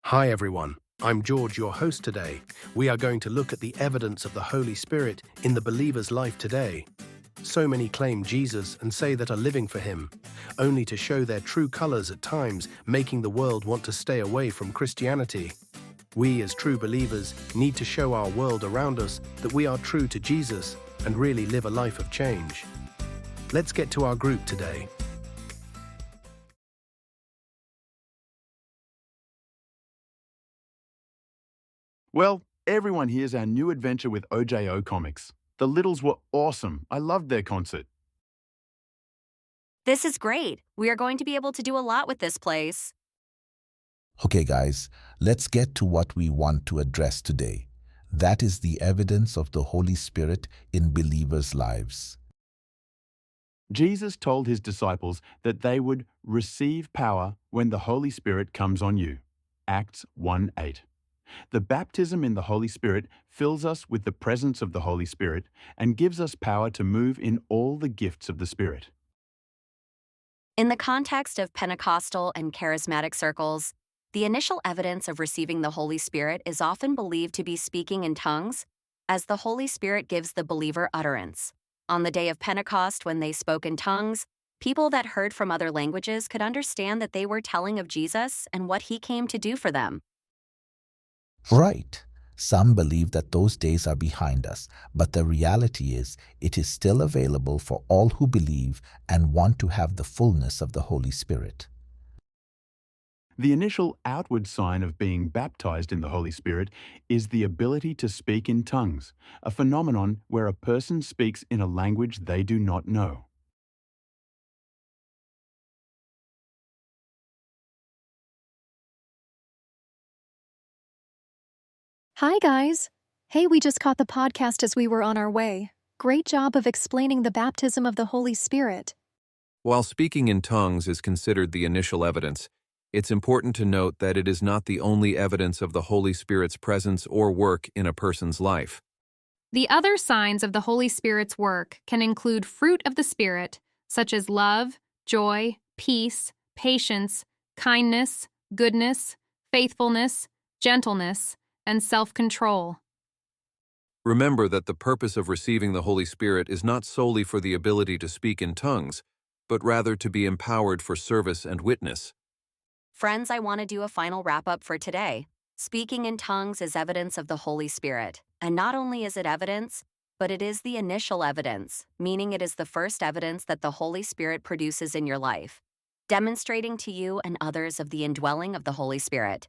Hi everyone, I'm George, your host today. We are going to look at the evidence of the Holy Spirit in the believer's life today. So many claim Jesus and say that are living for him, only to show their true colors at times, making the world want to stay away from Christianity. We as true believers need to show our world around us that we are true to Jesus and really live a life of change. Let's get to our group today. Well, everyone here's our new adventure with OJO Comics. The Littles were awesome. I loved their concert. This is great. We are going to be able to do a lot with this place. Okay, guys, let's get to what we want to address today. That is the evidence of the Holy Spirit in believers' lives. Jesus told his disciples that they would receive power when the Holy Spirit comes on you. Acts 1:8. The baptism in the Holy Spirit fills us with the presence of the Holy Spirit and gives us power to move in all the gifts of the Spirit. In the context of Pentecostal and charismatic circles, the initial evidence of receiving the Holy Spirit is often believed to be speaking in tongues, as the Holy Spirit gives the believer utterance. On the day of Pentecost, when they spoke in tongues, people that heard from other languages could understand that they were telling of Jesus and what he came to do for them. Right. Some believe that those days are behind us, but the reality is it is still available for all who believe and want to have the fullness of the Holy Spirit. The initial outward sign of being baptized in the Holy Spirit is the ability to speak in tongues, a phenomenon where a person speaks in a language they do not know. Hi, guys. Hey, we just caught the podcast as we were on our way. Great job of explaining the baptism of the Holy Spirit. While speaking in tongues is considered the initial evidence, it's important to note that it is not the only evidence of the Holy Spirit's presence or work in a person's life. The other signs of the Holy Spirit's work can include fruit of the Spirit, such as love, joy, peace, patience, kindness, goodness, faithfulness, gentleness, and self-control. Remember that the purpose of receiving the Holy Spirit is not solely for the ability to speak in tongues, but rather to be empowered for service and witness. Friends, I want to do a final wrap-up for today. Speaking in tongues is evidence of the Holy Spirit, and not only is it evidence, but it is the initial evidence, meaning it is the first evidence that the Holy Spirit produces in your life, demonstrating to you and others of the indwelling of the Holy Spirit.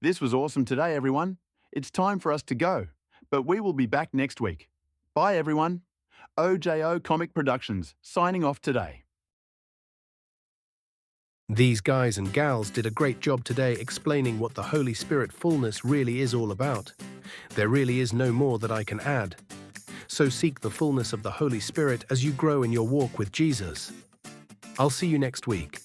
This was awesome today, everyone. It's time for us to go, but we will be back next week. Bye, everyone. OJO Comic Productions, signing off today. These guys and gals did a great job today explaining what the Holy Spirit fullness really is all about. There really is no more that I can add. So seek the fullness of the Holy Spirit as you grow in your walk with Jesus. I'll see you next week.